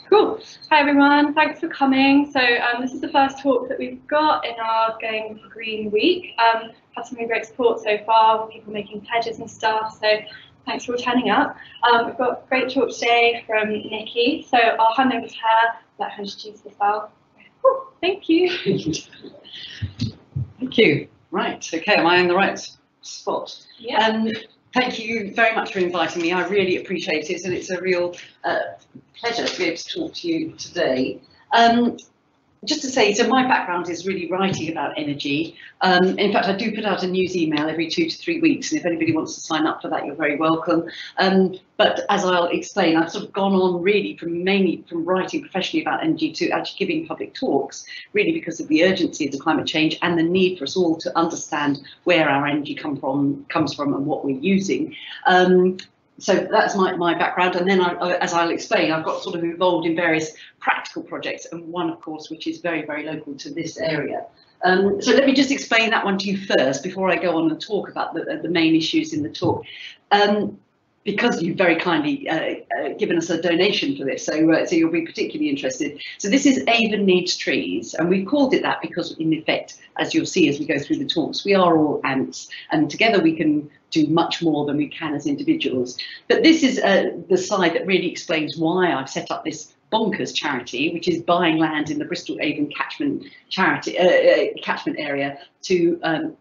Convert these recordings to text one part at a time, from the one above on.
Cool. Hi everyone, thanks for coming. So this is the first talk that we've got in our Going for Green week. Had some really great support so far, people making pledges and stuff, so thanks for turning up. We've got a great talk today from Nikki, so I'll hand over to her, let her introduce herself. Thank you. Thank you. Right, okay, am I in the right spot? Yeah. Thank you very much for inviting me. I really appreciate it, and it's a real pleasure to be able to talk to you today. Just to say, so my background is really writing about energy. In fact, I do put out a news email every 2 to 3 weeks, and if anybody wants to sign up for that, you're very welcome. But as I'll explain, I've sort of gone on really mainly from writing professionally about energy to actually giving public talks, really because of the urgency of the climate change and the need for us all to understand where our energy comes from and what we're using. So that's my background, and then as I'll explain, I've got sort of involved in various practical projects, and one, of course, which is very, very local to this area. So let me just explain that one to you first before I go on and talk about the main issues in the talk. Because you've very kindly given us a donation for this, so you'll be particularly interested. So this is Avon Needs Trees, and we called it that because, in effect, as you'll see as we go through the talks, we are all ants, and together we can do much more than we can as individuals. But this is the slide that really explains why I've set up this bonkers charity, which is buying land in the Bristol Avon catchment area to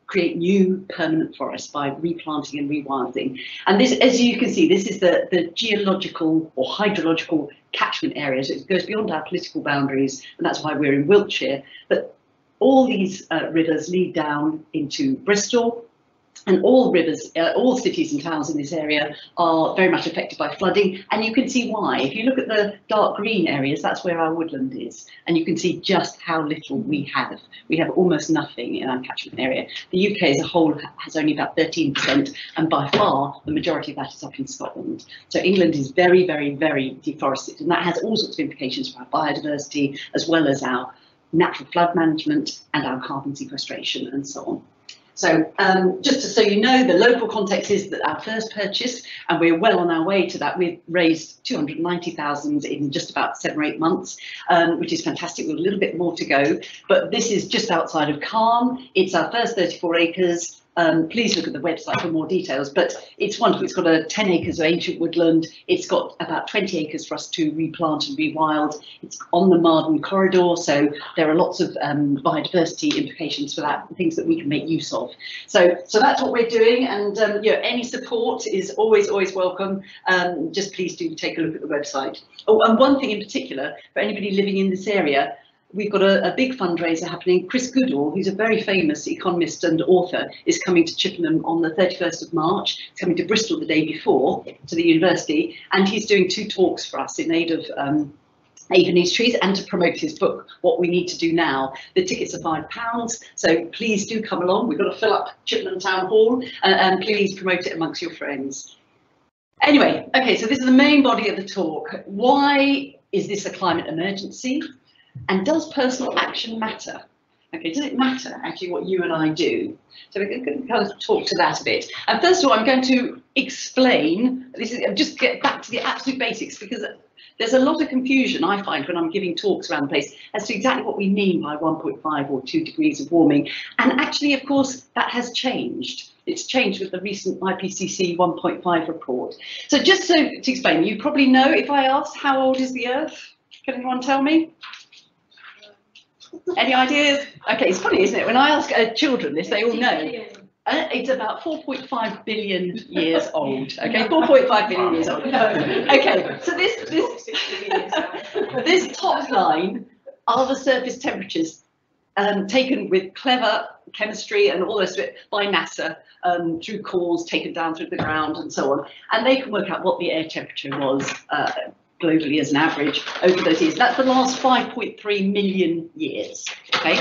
create new permanent forests by replanting and rewilding. And this, as you can see, this is the geological or hydrological catchment areas. It goes beyond our political boundaries, and that's why we're in Wiltshire. But all these rivers lead down into Bristol, and all rivers, all cities and towns in this area are very much affected by flooding, and you can see why. If you look at the dark green areas, that's where our woodland is, and you can see just how little we have. We have almost nothing in our catchment area. The UK as a whole has only about 13%, and by far the majority of that is up in Scotland. So England is very, very, very deforested, and that has all sorts of implications for our biodiversity, as well as our natural flood management and our carbon sequestration and so on. So just so you know, the local context is that our first purchase, and we're well on our way to that. We've raised 290,000 in just about 7 or 8 months, which is fantastic. We've a little bit more to go, but this is just outside of Cairn. It's our first 34 acres. Please look at the website for more details, but it's wonderful. It's got 10 acres of ancient woodland. It's got about 20 acres for us to replant and rewild. It's on the Marden corridor, so there are lots of biodiversity implications for that, things that we can make use of. So that's what we're doing, and you know, any support is always welcome. Just please do take a look at the website. Oh, and one thing in particular, for anybody living in this area, we've got a big fundraiser happening. Chris Goodall, who's a very famous economist and author, is coming to Chippenham on the 31st of March. He's coming to Bristol the day before to the university, and he's doing 2 talks for us in aid of Avon Needs Trees and to promote his book, What We Need to Do Now. The tickets are £5, so please do come along. We've got to fill up Chippenham Town Hall, and please promote it amongst your friends. Anyway, okay, so this is the main body of the talk. Why is this a climate emergency? And does personal action matter? Okay, does it matter actually what you and I do? So we're going to kind of talk to that a bit. And first of all, I'm going to explain, just get back to the absolute basics, because there's a lot of confusion I find when I'm giving talks around the place as to exactly what we mean by 1.5 or 2 degrees of warming. And actually, of course, that has changed. It's changed with the recent IPCC 1.5 report. So just to explain, you probably know, if I asked how old is the Earth, can anyone tell me? Any ideas? Okay, it's funny, isn't it? When I ask children this, they all know. It's about 4.5 billion years old. Okay, 4.5 billion years old. Okay, so this top line are the surface temperatures taken with clever chemistry and all this by NASA through cores taken down through the ground and so on, and they can work out what the air temperature was globally as an average over those years. That's the last 5.3 million years, okay?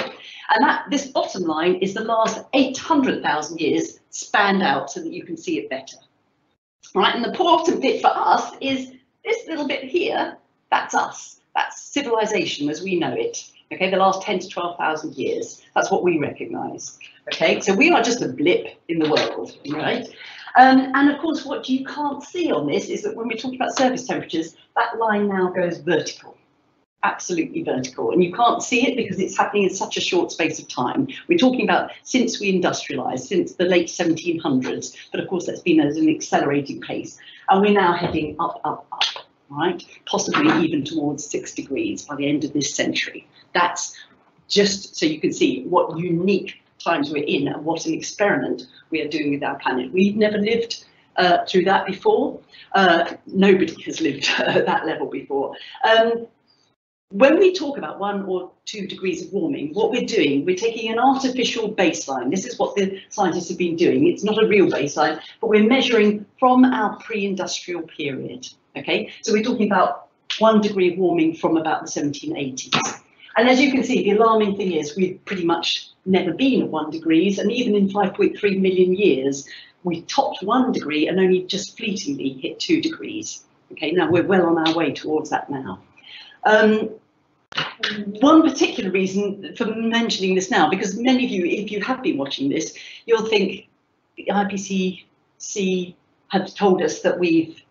And this bottom line is the last 800,000 years spanned out so that you can see it better. All right, and the important bit for us is this little bit here. That's us. That's civilization as we know it. Okay, the last 10 to 12,000 years. That's what we recognise. Okay, so we are just a blip in the world, right? And of course, what you can't see on this is that when we're talking about surface temperatures, that line now goes vertical. Absolutely vertical, and you can't see it because it's happening in such a short space of time. We're talking about since we industrialised, since the late 1700s, but of course that's been at an accelerating pace, and we're now heading up, up, up, right? Possibly even towards 6 degrees by the end of this century. That's just so you can see what unique times we're in and what an experiment we are doing with our planet. We've never lived through that before. Nobody has lived at that level before. When we talk about 1 or 2 degrees of warming, what we're doing, we're taking an artificial baseline. This is what the scientists have been doing. It's not a real baseline, but we're measuring from our pre-industrial period. Okay, so we're talking about 1 degree warming from about the 1780s. And as you can see, the alarming thing is we've pretty much never been at 1 degrees, and even in 5.3 million years, we topped 1 degree and only just fleetingly hit 2 degrees. Okay, now we're well on our way towards that now. One particular reason for mentioning this now, because many of you, if you have been watching this, you'll think the IPCC have told us that we've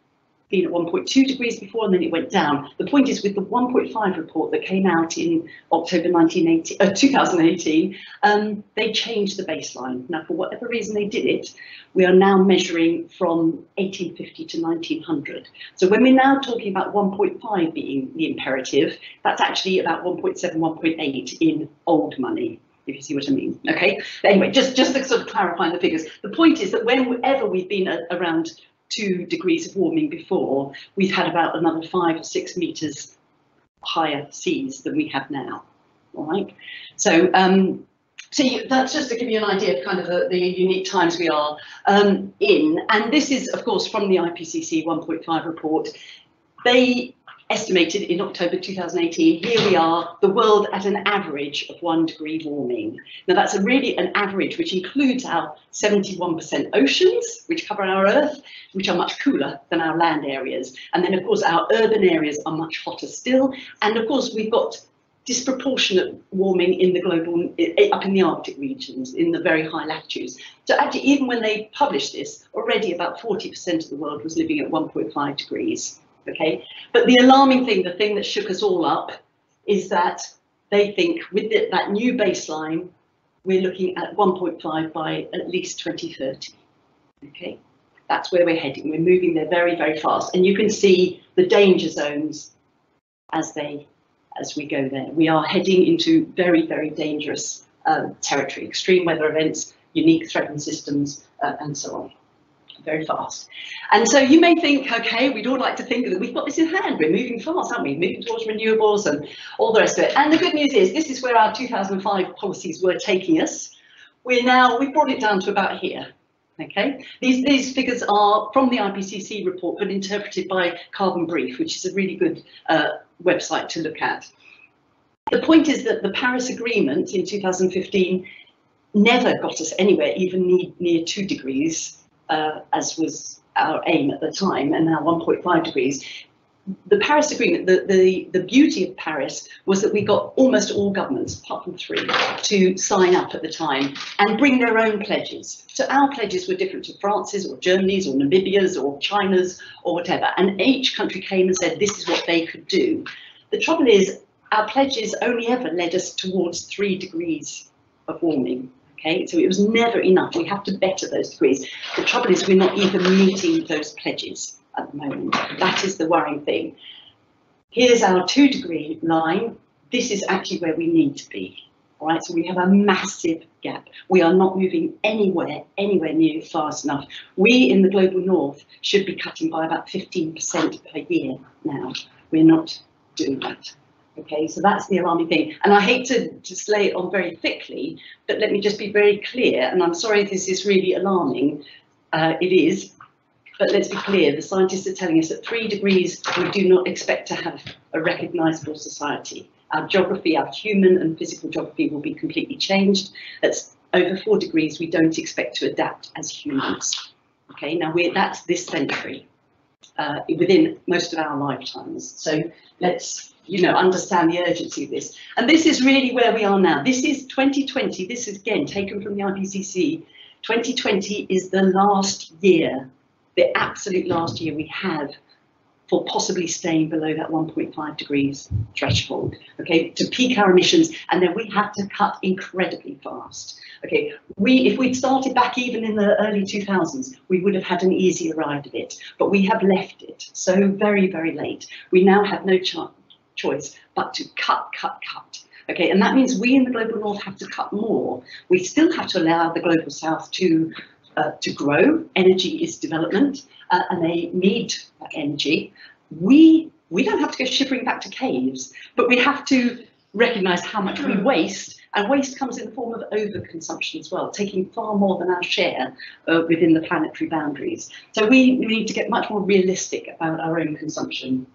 been at 1.2 degrees before and then it went down. The point is, with the 1.5 report that came out in October 2018, they changed the baseline. Now, for whatever reason they did it, we are now measuring from 1850 to 1900. So when we're now talking about 1.5 being the imperative, that's actually about 1.7, 1.8 in old money, if you see what I mean. Okay. Anyway, just to sort of clarify the figures. The point is that whenever we've been around 2 degrees of warming before, we've had about another 5 or 6 meters higher seas than we have now. All right. So that's just to give you an idea of kind of the unique times we are in. And this is, of course, from the IPCC 1.5 report. They estimated in October 2018, here we are, the world at an average of 1 degree warming. Now that's really an average, which includes our 71% oceans, which cover our Earth, which are much cooler than our land areas. And then of course our urban areas are much hotter still. And of course we've got disproportionate warming in the global, up in the Arctic regions, in the very high latitudes. So actually, even when they published this, already about 40% of the world was living at 1.5 degrees. Okay, but the alarming thing, the thing that shook us all up, is that they think with that new baseline, we're looking at 1.5 by at least 2030. Okay, that's where we're heading. We're moving there very, very fast, and you can see the danger zones as we go there. We are heading into very, very dangerous territory, extreme weather events, unique threatened systems, and so on. Very fast. And so you may think, okay, we'd all like to think that we've got this in hand. We're moving fast, aren't we? Moving towards renewables and all the rest of it. And the good news is, this is where our 2005 policies were taking us. We've brought it down to about here. Okay, these figures are from the IPCC report, but interpreted by Carbon Brief, which is a really good website to look at. The point is that the Paris Agreement in 2015 never got us anywhere, even near 2 degrees. As was our aim at the time, and now 1.5 degrees. The Paris Agreement, the beauty of Paris was that we got almost all governments, apart from 3, to sign up at the time and bring their own pledges. So our pledges were different to France's or Germany's or Namibia's or China's or whatever, and each country came and said this is what they could do. The trouble is, our pledges only ever led us towards 3 degrees of warming. Okay, so it was never enough. We have to better those degrees. The trouble is, we're not even meeting those pledges at the moment. That is the worrying thing. Here's our 2 degree line. This is actually where we need to be. All right, so we have a massive gap. We are not moving anywhere near fast enough. We in the global north should be cutting by about 15% per year now. We're not doing that. Okay, so that's the alarming thing. And I hate to just lay it on very thickly, but let me just be very clear. And I'm sorry if this is really alarming. It is, but let's be clear. The scientists are telling us at 3 degrees, we do not expect to have a recognisable society. Our geography, our human and physical geography will be completely changed. At over 4 degrees, we don't expect to adapt as humans. Okay, now that's this century, within most of our lifetimes. So let's understand the urgency of this. And this is really where we are now. This is 2020. This is again taken from the IPCC 2020 is the last year, the absolute last year we have for possibly staying below that 1.5 degrees threshold, okay, to peak our emissions, and then we have to cut incredibly fast. Okay, if we'd started back even in the early 2000s, we would have had an easier ride of it, but we have left it so very, very late. We now have no choice but to cut. Okay, and that means we in the global north have to cut more. We still have to allow the global south to grow. Energy is development, and they need that energy. We don't have to go shivering back to caves, but we have to recognise how much we waste, and waste comes in the form of overconsumption as well, taking far more than our share within the planetary boundaries. So we need to get much more realistic about our own consumption.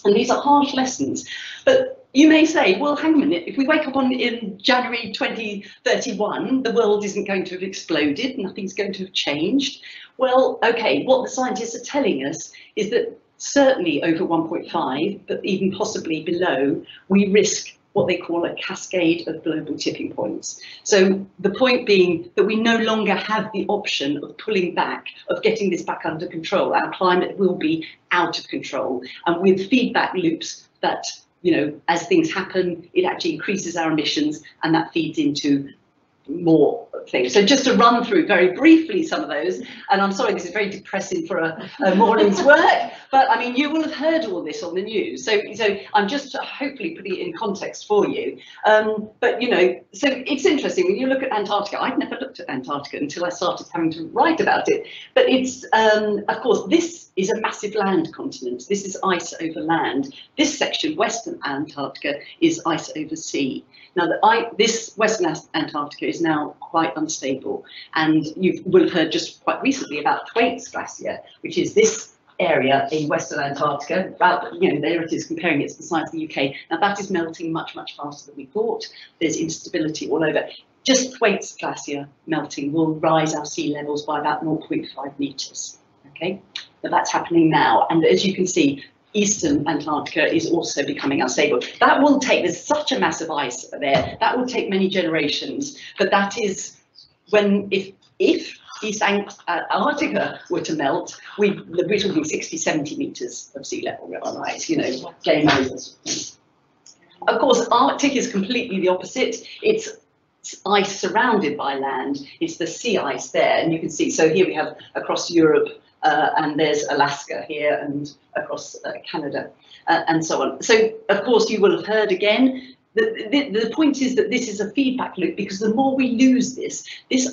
And these are harsh lessons, but you may say, well, hang a minute, if we wake up in January 2031, the world isn't going to have exploded, nothing's going to have changed. Well, okay, what the scientists are telling us is that certainly over 1.5, but even possibly below, we risk what they call a cascade of global tipping points. So the point being that we no longer have the option of pulling back, of getting this back under control. Our climate will be out of control, and with feedback loops that, you know, as things happen, it actually increases our emissions, and that feeds into more things. So just to run through very briefly some of those, and I'm sorry this is very depressing for a morning's work, but I mean you will have heard all this on the news, so I'm just hopefully putting it in context for you. But you know, so it's interesting when you look at Antarctica. I'd never looked at Antarctica until I started having to write about it, but it's of course this is a massive land continent. This is ice over land. This section, Western Antarctica, is ice over sea. Now, this Western Antarctica is now quite unstable, and you will have heard just quite recently about Thwaites Glacier, which is this area in Western Antarctica. About, you know, there it is, comparing it to the size of the UK. Now, that is melting much, much faster than we thought. There's instability all over. Just Thwaites Glacier melting will rise our sea levels by about 0.5 metres. Okay, but that's happening now, and as you can see, Eastern Antarctica is also becoming unstable. That will take, there's such a massive ice there, that will take many generations, but that is when, if East Antarctica were to melt, we're talking 60, 70 metres of sea level rise, you know, game over. Of course, Arctic is completely the opposite. It's ice surrounded by land. It's the sea ice there, and you can see, so here we have across Europe, and there's Alaska here and across Canada and so on. So, of course, you will have heard again, the point is that this is a feedback loop, because the more we lose this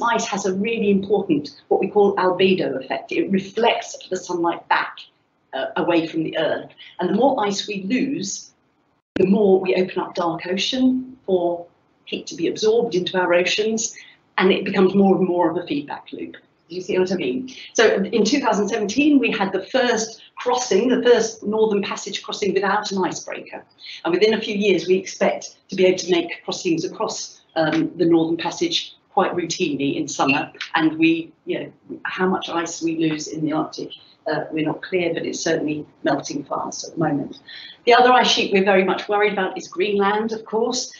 ice has a really important, what we call albedo effect. It reflects the sunlight back away from the Earth. And the more ice we lose, the more we open up dark ocean for heat to be absorbed into our oceans, and it becomes more and more of a feedback loop. Do you see what I mean? So in 2017, we had the first crossing, the first Northern Passage crossing without an icebreaker. And within a few years, we expect to be able to make crossings across the Northern Passage quite routinely in summer. And we, you know, how much ice we lose in the Arctic, we're not clear, but it's certainly melting fast at the moment. The other ice sheet we're very much worried about is Greenland, of course.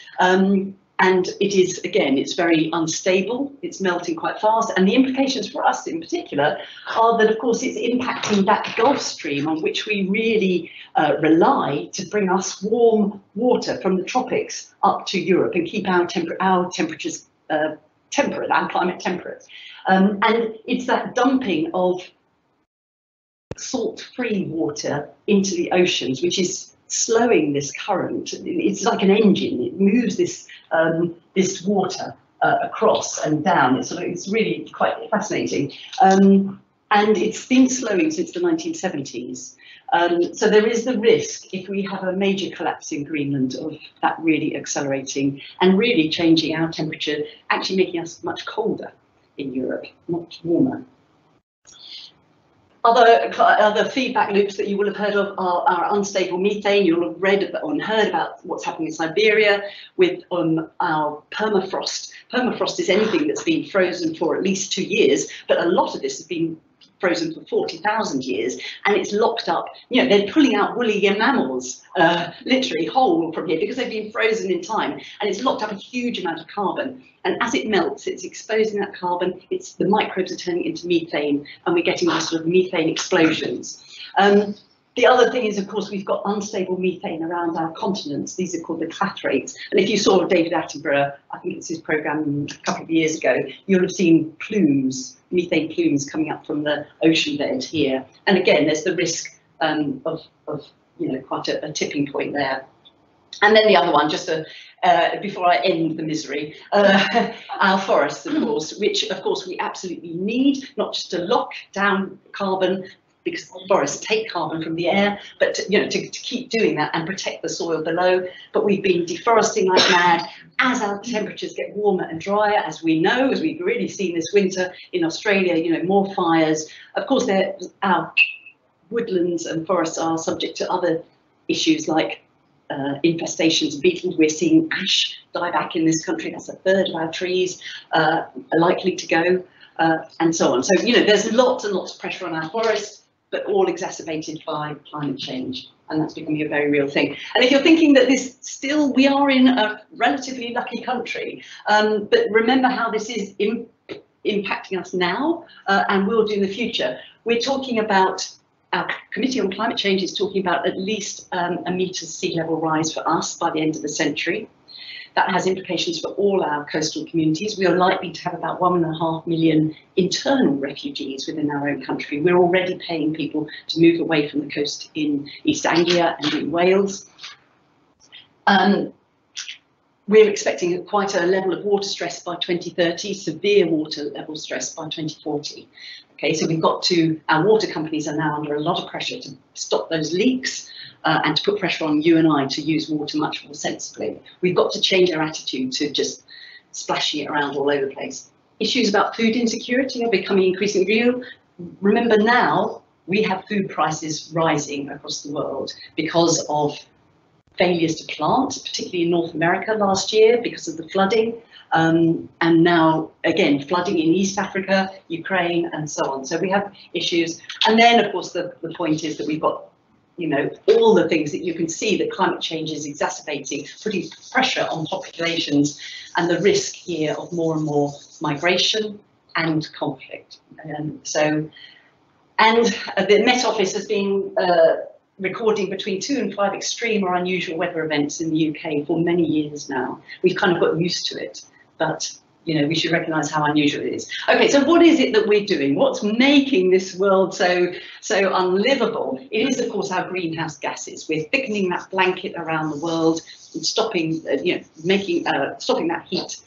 And it is, again, it's very unstable, it's melting quite fast, and the implications for us in particular are that, of course, it's impacting that Gulf Stream on which we really rely to bring us warm water from the tropics up to Europe and keep our temperatures temperate, our climate temperate. And it's that dumping of salt-free water into the oceans, which is slowing this current. It's like an engine. It moves this this water across and down. It's really quite fascinating. And it's been slowing since the 1970s. So there is the risk, if we have a major collapse in Greenland, of that really accelerating and really changing our temperature, actually making us much colder in Europe, much warmer. Other feedback loops that you will have heard of are unstable methane. You'll have read and heard about what's happening in Siberia with our permafrost. Permafrost is anything that's been frozen for at least 2 years, but a lot of this has been frozen for 40,000 years, and it's locked up. You know, they're pulling out woolly mammals, literally whole from here, because they've been frozen in time, and it's locked up a huge amount of carbon. And as it melts, it's exposing that carbon. The microbes are turning into methane, and we're getting these sort of methane explosions. The other thing is, of course, we've got unstable methane around our continents. These are called the clathrates. And if you saw David Attenborough, I think it's his programme a couple of years ago, you'll have seen plumes, methane plumes coming up from the ocean bed here. And again, there's the risk of you know, quite a tipping point there. And then the other one, just before I end the misery, our forests, of course, which of course we absolutely need, not just to lock down carbon, because forests take carbon from the air, but to keep doing that and protect the soil below. But we've been deforesting like mad. As our temperatures get warmer and drier, as we know, as we've really seen this winter in Australia, you know, more fires. Of course, our woodlands and forests are subject to other issues like infestations of beetles. We're seeing ash die back in this country. That's a third of our trees are likely to go, and so on. So, you know, there's lots and lots of pressure on our forests, but all exacerbated by climate change, and that's becoming a very real thing. And if you're thinking that we are in a relatively lucky country, but remember how this is impacting us now, and will do in the future. We're talking about, our Committee on Climate Change is talking about at least a metre sea level rise for us by the end of the century. That has implications for all our coastal communities. We are likely to have about 1.5 million internal refugees within our own country. We're already paying people to move away from the coast in East Anglia and in Wales. We're expecting quite a level of water stress by 2030, severe water level stress by 2040. Okay, so our water companies are now under a lot of pressure to stop those leaks, and to put pressure on you and I to use water much more sensibly. We've got to change our attitude to just splashing it around all over the place. Issues about food insecurity are becoming increasingly real. Remember now, we have food prices rising across the world because of failures to plant, particularly in North America last year because of the flooding. And now, again, flooding in East Africa, Ukraine, and so on. So we have issues. And then, of course, the point is that we've got, you know, all the things that you can see that climate change is exacerbating, putting pressure on populations, and the risk here of more and more migration and conflict. The Met Office has been recording between 2 and 5 extreme or unusual weather events in the UK for many years now. We've kind of got used to it, but you know, we should recognise how unusual it is. Okay, so what is it that we're doing? What's making this world so unlivable? It is, of course, our greenhouse gases. We're thickening that blanket around the world and stopping, stopping that heat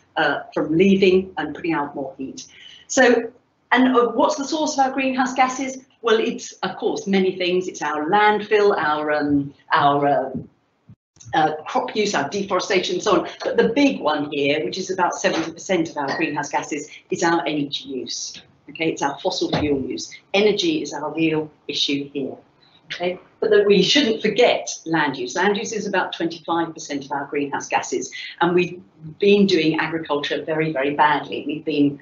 from leaving and putting out more heat. So, and what's the source of our greenhouse gases? Well, it's, of course, many things. It's our landfill, our crop use, our deforestation, and so on. But the big one here, which is about 70% of our greenhouse gases, is our energy use. Okay, it's our fossil fuel use. Energy is our real issue here. Okay, but that we shouldn't forget land use. Land use is about 25% of our greenhouse gases, and we've been doing agriculture very, very badly. We've been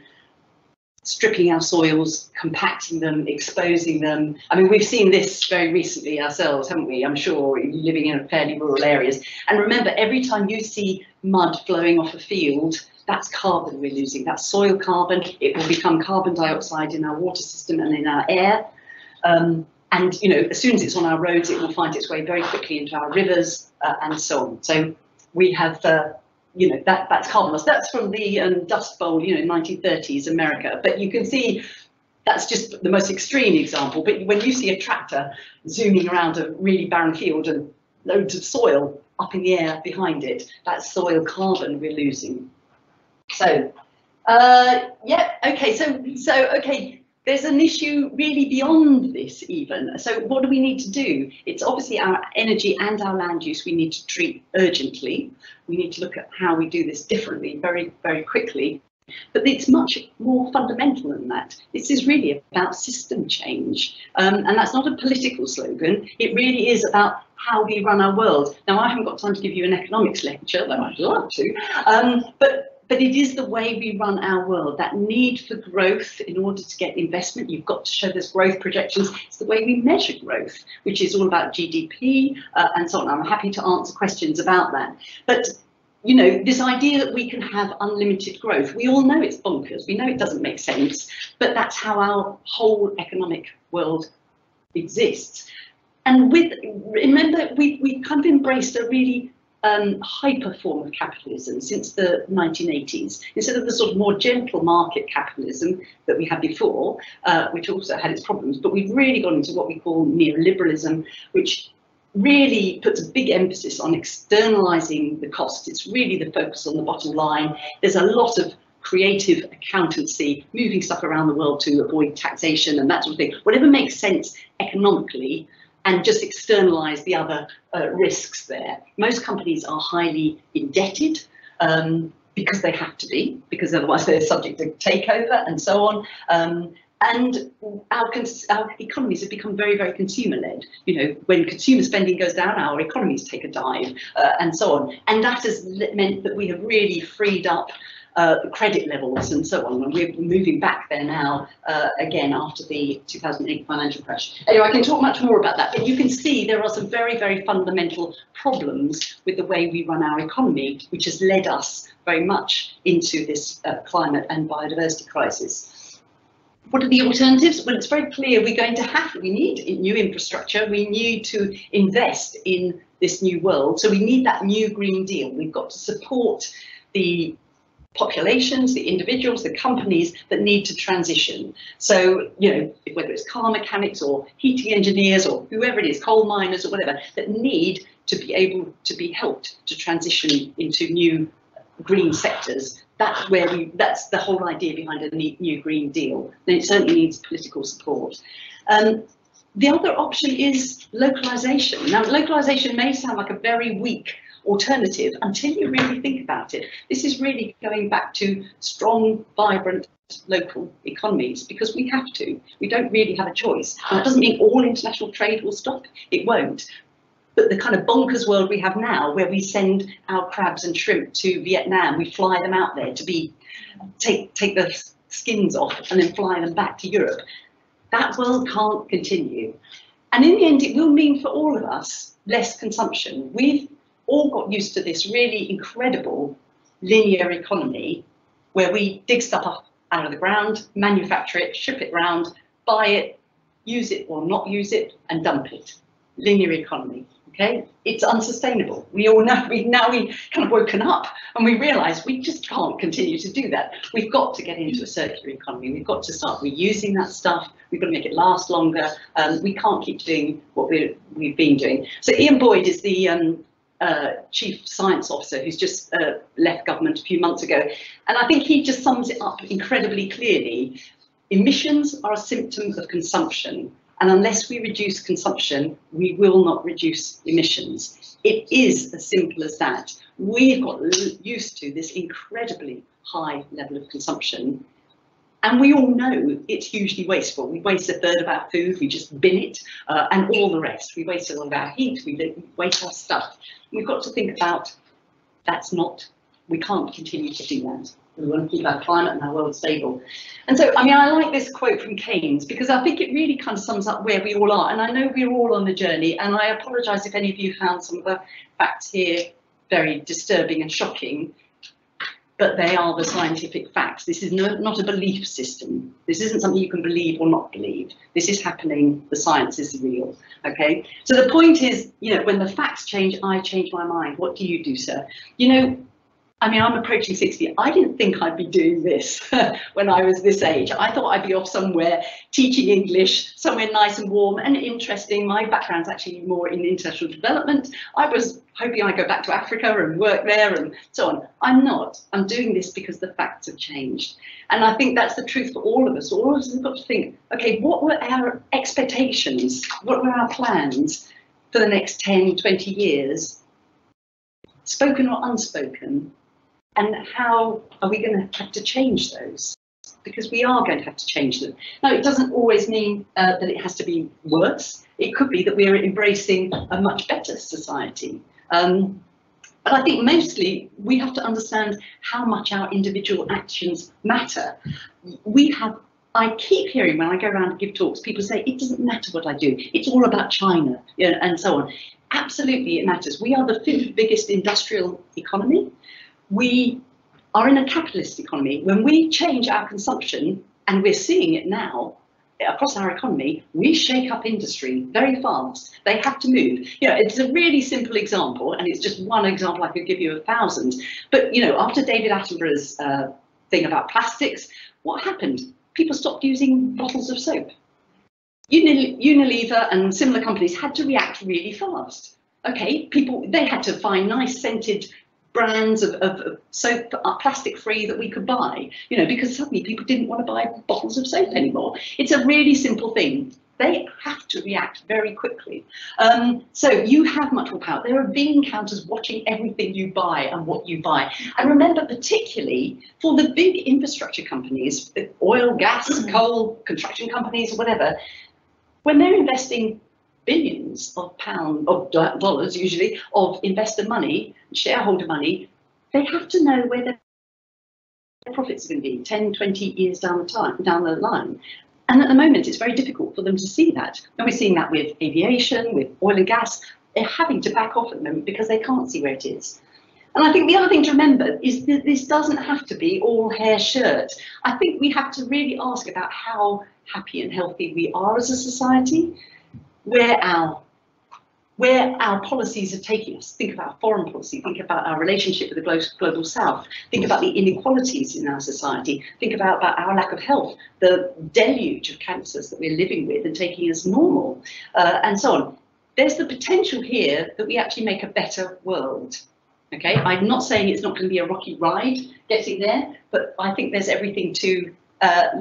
stripping our soils, compacting them, exposing them. I mean, we've seen this very recently ourselves, haven't we? I'm sure, living in fairly rural areas. And remember, every time you see mud flowing off a field, that's carbon we're losing. That's soil carbon. It will become carbon dioxide in our water system and in our air. And you know, as soon as it's on our roads, it will find its way very quickly into our rivers and so on. So we have you know, that's carbon loss. That's from the Dust Bowl, you know, 1930s America. But you can see that's just the most extreme example. But when you see a tractor zooming around a really barren field and loads of soil up in the air behind it, that's soil carbon we're losing. So, yeah, okay. So okay. There's an issue really beyond this even. So what do we need to do? It's obviously our energy and our land use we need to treat urgently. We need to look at how we do this differently very, very quickly. But it's much more fundamental than that. This is really about system change. And that's not a political slogan. It really is about how we run our world. Now, I haven't got time to give you an economics lecture, though I'd love to. But but it is the way we run our world, that need for growth in order to get investment. You've got to show there's growth projections. It's the way we measure growth, which is all about GDP and so on. I'm happy to answer questions about that. But you know, this idea that we can have unlimited growth, we all know it's bonkers. We know it doesn't make sense, but that's how our whole economic world exists. And remember, we've kind of embraced a really hyper form of capitalism since the 1980s, instead of the sort of more gentle market capitalism that we had before, which also had its problems. But we've really gone into what we call neoliberalism, which really puts a big emphasis on externalizing the cost. It's really the focus on the bottom line. There's a lot of creative accountancy, moving stuff around the world to avoid taxation and that sort of thing, whatever makes sense economically, and just externalize the other risks there. Most companies are highly indebted because they have to be, because otherwise they're subject to takeover and so on. And our economies have become very, very consumer-led. You know, when consumer spending goes down, our economies take a dive and so on. And that has meant that we have really freed up credit levels and so on, and we're moving back there now again after the 2008 financial crash. Anyway, I can talk much more about that, but you can see there are some very, very fundamental problems with the way we run our economy, which has led us very much into this climate and biodiversity crisis. What are the alternatives? Well, it's very clear we need new infrastructure, we need to invest in this new world, so we need that new Green Deal. We've got to support the populations, the individuals, the companies that need to transition. So, you know, whether it's car mechanics or heating engineers or whoever it is, coal miners or whatever, that need to be able to be helped to transition into new green sectors. That's the whole idea behind a new Green Deal. Then it certainly needs political support. The other option is localization. Now, localization may sound like a very weak alternative until you really think about it. This is really going back to strong, vibrant local economies, because we have to. We don't really have a choice. And that doesn't mean all international trade will stop. It won't. But the kind of bonkers world we have now, where we send our crabs and shrimp to Vietnam, we fly them out there to take the skins off and then fly them back to Europe. That world can't continue. And in the end, it will mean for all of us less consumption. We've all got used to this really incredible linear economy where we dig stuff up out of the ground, manufacture it, ship it around, buy it, use it or not use it, and dump it. Linear economy. Okay, it's unsustainable. We all know, we kind of woken up and we realise we just can't continue to do that. We've got to get into a circular economy. We've got to start reusing that stuff. We've got to make it last longer. We can't keep doing what we've been doing. So Ian Boyd is the Chief Science Officer who's just left government a few months ago. And I think he just sums it up incredibly clearly. Emissions are a symptom of consumption. And unless we reduce consumption, we will not reduce emissions. It is as simple as that. We've got used to this incredibly high level of consumption. And we all know it's hugely wasteful. We waste a third of our food, we just bin it, and all the rest. We waste all of our heat, we waste our stuff. We've got to think about we can't continue to do that. We want to keep our climate and our world stable. And so, I mean, I like this quote from Keynes because I think it really kind of sums up where we all are. And I know we're all on the journey, and I apologise if any of you found some of the facts here very disturbing and shocking, but they are the scientific facts. This is not a belief system. This isn't something you can believe or not believe. This is happening. The science is real. Okay. So the point is, you know, when the facts change, I change my mind. What do you do, sir? You know, I mean, I'm approaching 60. I didn't think I'd be doing this when I was this age. I thought I'd be off somewhere teaching English, somewhere nice and warm and interesting. My background's actually more in international development. I was hoping I'd go back to Africa and work there and so on. I'm not. I'm doing this because the facts have changed. And I think that's the truth for all of us. All of us have got to think, okay, what were our expectations? What were our plans for the next 10, 20 years? Spoken or unspoken? And how are we going to have to change those? Because we are going to have to change them. Now, it doesn't always mean that it has to be worse. It could be that we're embracing a much better society. But I think mostly we have to understand how much our individual actions matter. I keep hearing when I go around and give talks, people say, it doesn't matter what I do, it's all about China, you know, and so on. Absolutely, it matters. We are the 5th biggest industrial economy. We are in a capitalist economy. When we change our consumption, and we're seeing it now across our economy, we shake up industry very fast. They have to move. You know, it's a really simple example, and it's just one example. I could give you 1,000. But you know, after David Attenborough's thing about plastics, what happened? People stopped using bottles of soap. Unilever and similar companies had to react really fast. Okay, they had to find nice scented brands of soap that are plastic free that we could buy, you know, because suddenly people didn't want to buy bottles of soap anymore. It's a really simple thing. They have to react very quickly. So you have much more power. There are bean counters watching everything you buy and what you buy. And remember, particularly for the big infrastructure companies, oil, gas, coal, construction companies, or whatever, when they're investing billions of dollars, usually, of investor money, shareholder money, they have to know where their profits are going to be 10, 20 years down the line. And at the moment, it's very difficult for them to see that. And we're seeing that with aviation, with oil and gas. They're having to back off at the moment because they can't see where it is. And I think the other thing to remember is that this doesn't have to be all hair shirt. I think we have to really ask about how happy and healthy we are as a society, where our policies are taking us. Think about foreign policy, think about our relationship with the global south, think about the inequalities in our society, think about our lack of health, the deluge of cancers that we're living with and taking as normal, and so on. There's the potential here that we actually make a better world. Okay, I'm not saying it's not going to be a rocky ride getting there, but I think there's everything to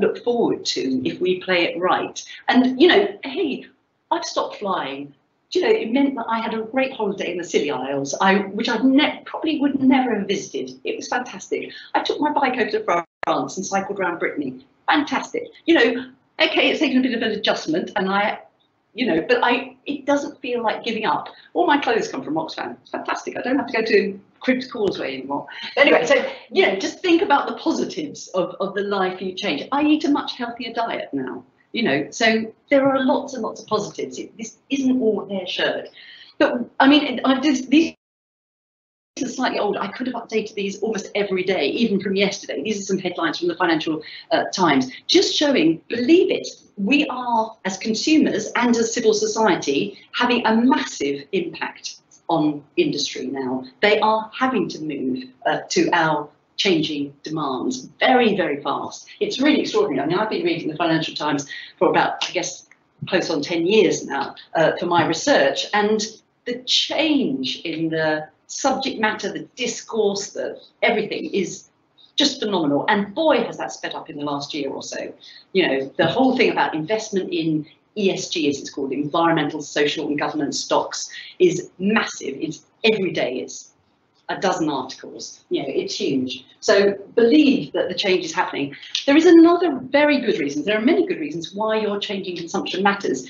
look forward to if we play it right. And, you know, hey, I've stopped flying. Do you know, it meant that I had a great holiday in the Scilly Isles, which I probably would never have visited. It was fantastic. I took my bike over to France and cycled around Brittany. Fantastic. You know, okay, it's taken a bit of an adjustment, and it doesn't feel like giving up. All my clothes come from Oxfam. It's fantastic. I don't have to go to Cribbs Causeway anymore. But anyway, so, you know, just think about the positives of the life you change. I eat a much healthier diet now. You know, so there are lots and lots of positives. This isn't all hair shirt. But I mean, these are slightly old. I could have updated these almost every day, even from yesterday. These are some headlines from the Financial Times, just showing, believe it, we are, as consumers and as civil society, having a massive impact on industry now. They are having to move to our changing demands very, very fast. It's really extraordinary. I mean, I've been reading the Financial Times for about, I guess, close on 10 years now for my research, and the change in the subject matter, the discourse, everything is just phenomenal. And boy, has that sped up in the last year or so. You know, the whole thing about investment in ESG, as it's called, environmental, social and governance stocks, is massive. It's every day. It's a dozen articles, you know, it's huge. So believe that the change is happening. There is another very good reason. There are many good reasons why your changing consumption matters.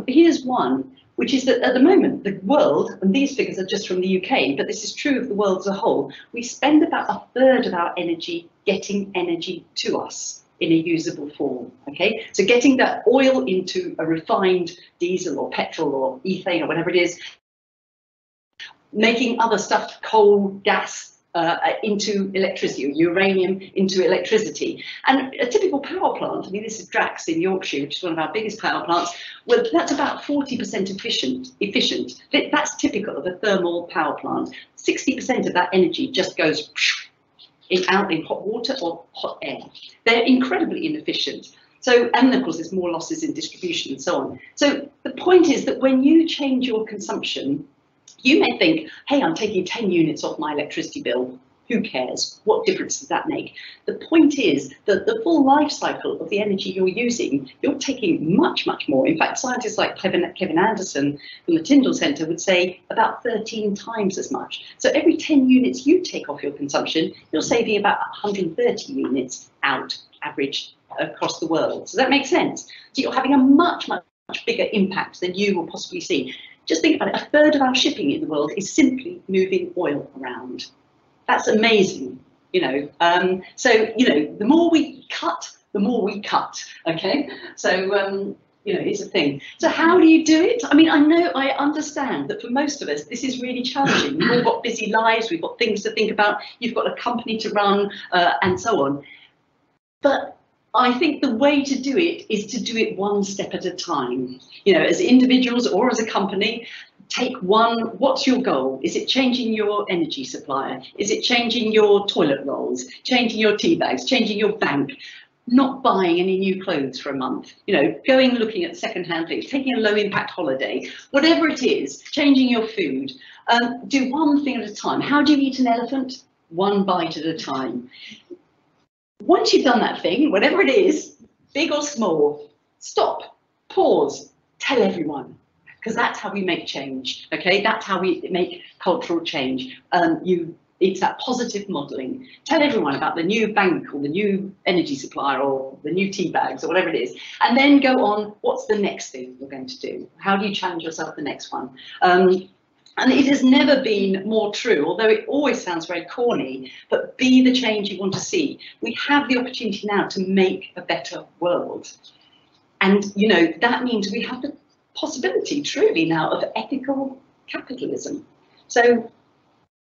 Here's one, which is that at the moment, the world, and these figures are just from the UK, but this is true of the world as a whole, we spend about 1/3 of our energy getting energy to us in a usable form, okay? So getting that oil into a refined diesel or petrol or ethane or whatever it is, making other stuff, coal, gas, into electricity, or uranium into electricity. And a typical power plant, I mean, this is Drax in Yorkshire, which is one of our biggest power plants, well, that's about 40% efficient. That's typical of a thermal power plant. 60% of that energy just goes out in hot water or hot air. They're incredibly inefficient. So, and of course, there's more losses in distribution and so on. So the point is that when you change your consumption, you may think, hey, I'm taking 10 units off my electricity bill. Who cares? What difference does that make? The point is that the full life cycle of the energy you're using, you're taking much, much more. In fact, scientists like Kevin Anderson from the Tyndall Centre would say about 13 times as much. So every 10 units you take off your consumption, you're saving about 130 units out, average across the world. Does that make sense? So you're having a much, much bigger impact than you will possibly see. Just think about it, a third of our shipping in the world is simply moving oil around. That's amazing, you know. So, you know, the more we cut, the more we cut, okay? So, you know, it's a thing. So how do you do it? I mean, I understand that for most of us, this is really challenging. We've all got busy lives, we've got things to think about, you've got a company to run, and so on. But I think the way to do it is to do it one step at a time. You know, as individuals or as a company, take one. What's your goal? Is it changing your energy supplier? Is it changing your toilet rolls? Changing your tea bags? Changing your bank? Not buying any new clothes for a month, you know, going looking at second-hand things, taking a low-impact holiday, whatever it is, changing your food. Do one thing at a time. How do you eat an elephant? One bite at a time. Once you've done that thing, whatever it is, big or small, stop, pause, tell everyone, because that's how we make change, okay? That's how we make cultural change. It's that positive modelling. Tell everyone about the new bank or the new energy supplier or the new tea bags or whatever it is. And then go on, what's the next thing you're going to do? How do you challenge yourself the next one? And it has never been more true, although it always sounds very corny, but be the change you want to see. We have the opportunity now to make a better world. And, you know, that means we have the possibility truly now of ethical capitalism. So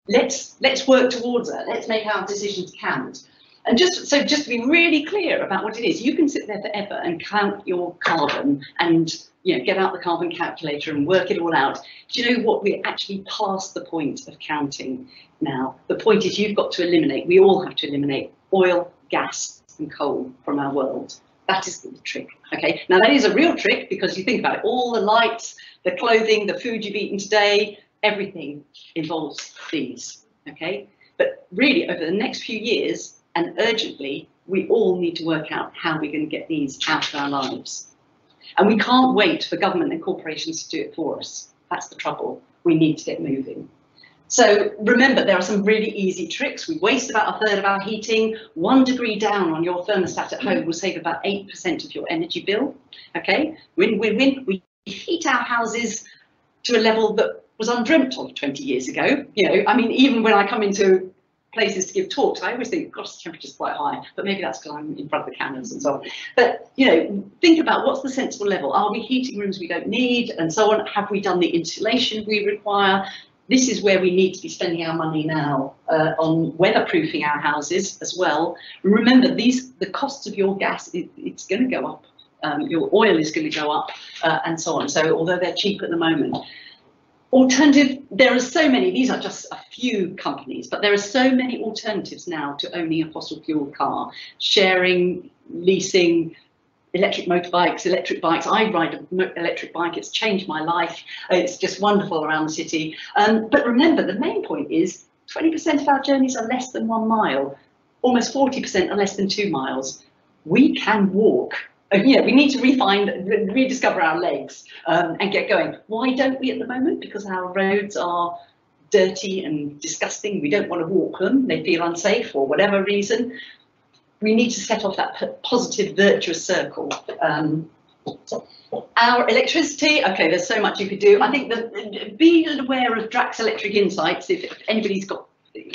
let's work towards that. Let's make our decisions count. And just to be really clear about what it is, you can sit there forever and count your carbon and, you know, get out the carbon calculator and work it all out. Do you know what? We're actually past the point of counting now. The point is you've got to eliminate, we all have to eliminate oil, gas and coal from our world. That is the trick, okay? Now that is a real trick because you think about it, all the lights, the clothing, the food you've eaten today, everything involves these, okay? But really over the next few years, and urgently, we all need to work out how we're going to get these out of our lives. And we can't wait for government and corporations to do it for us. That's the trouble. We need to get moving. So remember, there are some really easy tricks. We waste about a third of our heating. 1 degree down on your thermostat at home will save about 8% of your energy bill. Okay, we heat our houses to a level that was undreamt of 20 years ago. You know, I mean, even when I come into places to give talks, I always think, gosh, the temperature's quite high, but maybe that's because I'm in front of the cannons and so on. But, you know, think about what's the sensible level. Are we heating rooms we don't need and so on? Have we done the insulation we require? This is where we need to be spending our money now on weatherproofing our houses as well. Remember, the costs of your gas, it's going to go up. Your oil is going to go up and so on. So although they're cheap at the moment. Alternative, there are so many, these are just a few companies, but there are so many alternatives now to owning a fossil fuel car. Sharing, leasing, electric motorbikes, electric bikes. I ride an electric bike, it's changed my life. It's just wonderful around the city. But remember, the main point is 20% of our journeys are less than 1 mile. Almost 40% are less than 2 miles. We can walk. Yeah, we need to rediscover our legs and get going. Why don't we at the moment? Because our roads are dirty and disgusting. We don't want to walk them. They feel unsafe for whatever reason. We need to set off that positive, virtuous circle. Our electricity, okay, there's so much you could do. I think that be aware of Drax Electric Insights if anybody's got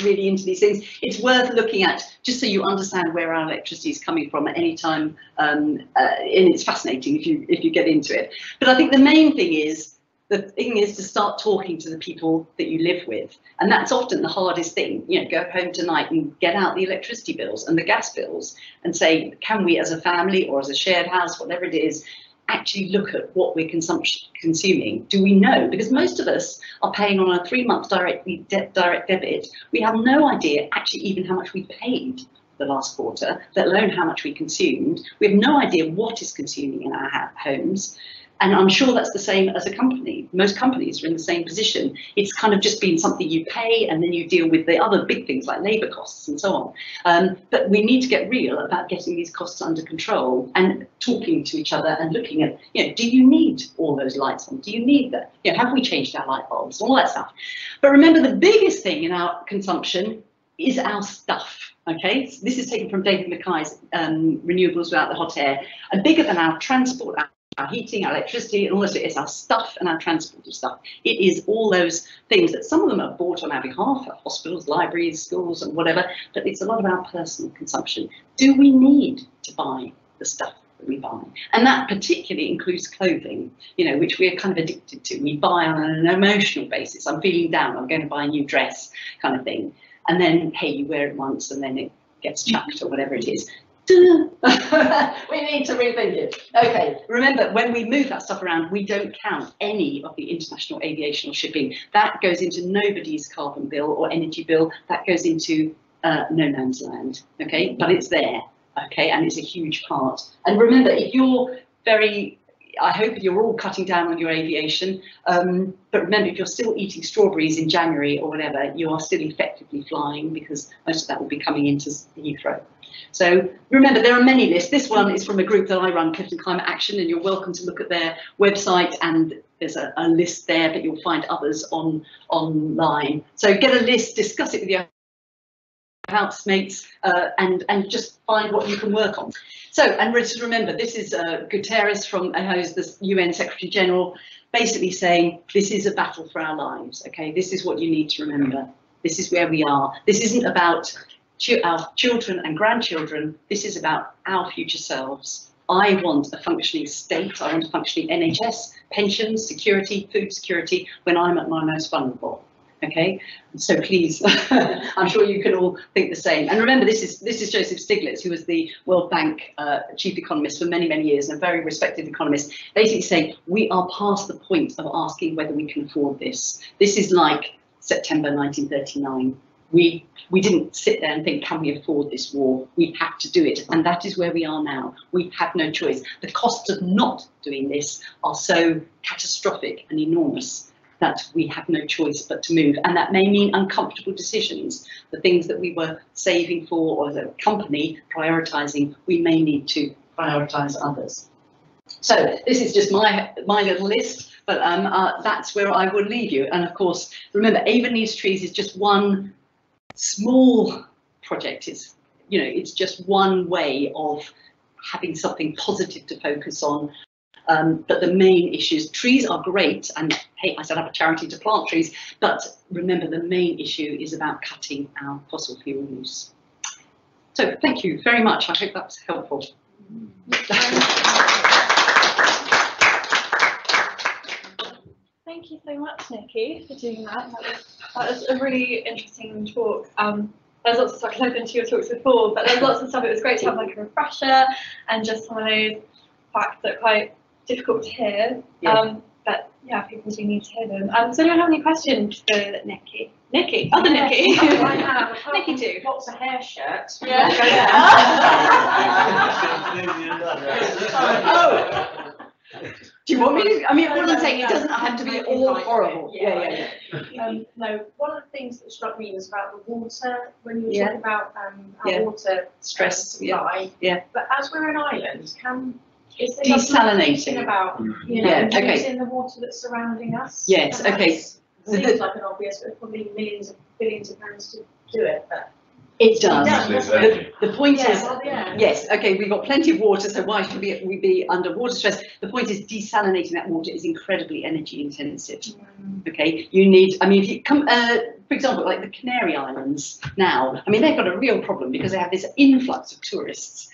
really into these things. It's worth looking at just so you understand where our electricity is coming from at any time, and it's fascinating if you get into it. But I think the main thing is to start talking to the people that you live with, and that's often the hardest thing. You know, go home tonight and get out the electricity bills and the gas bills and say, can we as a family or as a shared house, whatever it is, actually look at what we're consuming? Do we know? Because most of us are paying on a 3-month direct debit. We have no idea actually even how much we paid the last quarter, let alone how much we consumed. We have no idea what is consuming in our homes. And I'm sure that's the same as a company. Most companies are in the same position. It's kind of just been something you pay and then you deal with the other big things like labour costs and so on. But we need to get real about getting these costs under control and talking to each other and looking at, you know, do you need all those lights on? Do you need that? You know, have we changed our light bulbs? All that stuff. But remember, the biggest thing in our consumption is our stuff. Okay, so this is taken from David Mackay's Renewables Without the Hot Air, and bigger than our transport, our our heating, our electricity, and all this. It's our stuff and our transport of stuff. It is all those things that some of them are bought on our behalf at hospitals, libraries, schools, and whatever, but it's a lot of our personal consumption. Do we need to buy the stuff that we buy? And that particularly includes clothing, you know, which we're kind of addicted to. We buy on an emotional basis. I'm feeling down, I'm going to buy a new dress, kind of thing. And then, hey, you wear it once and then it gets chucked or whatever it is. We need to rethink it. Okay, remember, when we move that stuff around, we don't count any of the international aviation or shipping. That goes into nobody's carbon bill or energy bill. That goes into no man's land, okay? But it's there, okay? And it's a huge part. And remember, if you're I hope you're all cutting down on your aviation, but remember, if you're still eating strawberries in January or whatever, you are still effectively flying, because most of that will be coming into Heathrow. So remember, there are many lists. This one is from a group that I run, Clifton Climate Action, and you're welcome to look at their website, and there's a list there, but you'll find others online. So get a list, discuss it with your housemates, and just find what you can work on. So, and just remember, this is Guterres from who's the UN Secretary General, basically saying this is a battle for our lives. Okay, this is what you need to remember. This is where we are. This isn't about our children and grandchildren. This is about our future selves. I want a functioning state. I want a functioning NHS, pensions, security, food security when I'm at my most vulnerable. Okay, so please, I'm sure you can all think the same. And remember, this is Joseph Stiglitz, who was the World Bank chief economist for many, many years, and a very respected economist, basically saying we are past the point of asking whether we can afford this. This is like September 1939. We didn't sit there and think, can we afford this war? We have to do it, and that is where we are now. We have no choice. The costs of not doing this are so catastrophic and enormous that we have no choice but to move, and that may mean uncomfortable decisions. The things that we were saving for, or the company prioritising, we may need to prioritise others. So this is just my little list, but that's where I will leave you. And of course, remember, Avon Needs Trees is just one small project. It's just one way of having something positive to focus on. But the main issues, trees are great, and hey, I set up a charity to plant trees, but remember, the main issue is about cutting our fossil fuel use. So thank you very much. I hope that's helpful. Thank you so much, Nikki, for doing that. That was a really interesting talk. There's lots of stuff I've been to your talks before, but there's lots of stuff. It was great to have like a refresher and just some of those facts that are quite difficult to hear. Yeah. But yeah, people do need to hear them. So do you have any questions for Nikki? Nikki, other Nikki. Oh, I have. Nikki too. What's a hair shirt? Yeah. Oh. Do you want me to? I mean, what I'm saying, it doesn't have to be all horrible. Yeah. No, one of the things that struck me was about the water, when you were Yeah. talking about our Yeah. water Stress. supply. Yeah. But as we're an island, is there Desalinating. something about Yeah, okay. using the water that's surrounding us? Yes, Perhaps? okay. Seems like an obvious, but probably millions of billions of pounds to do it, but It does. doesn't The point is, yeah. yes, okay, we've got plenty of water, so why should we be under water stress? The point is, desalinating that water is incredibly energy intensive. Okay, you need, I mean, if you come, for example, like the Canary Islands now, I mean, they've got a real problem because they have this influx of tourists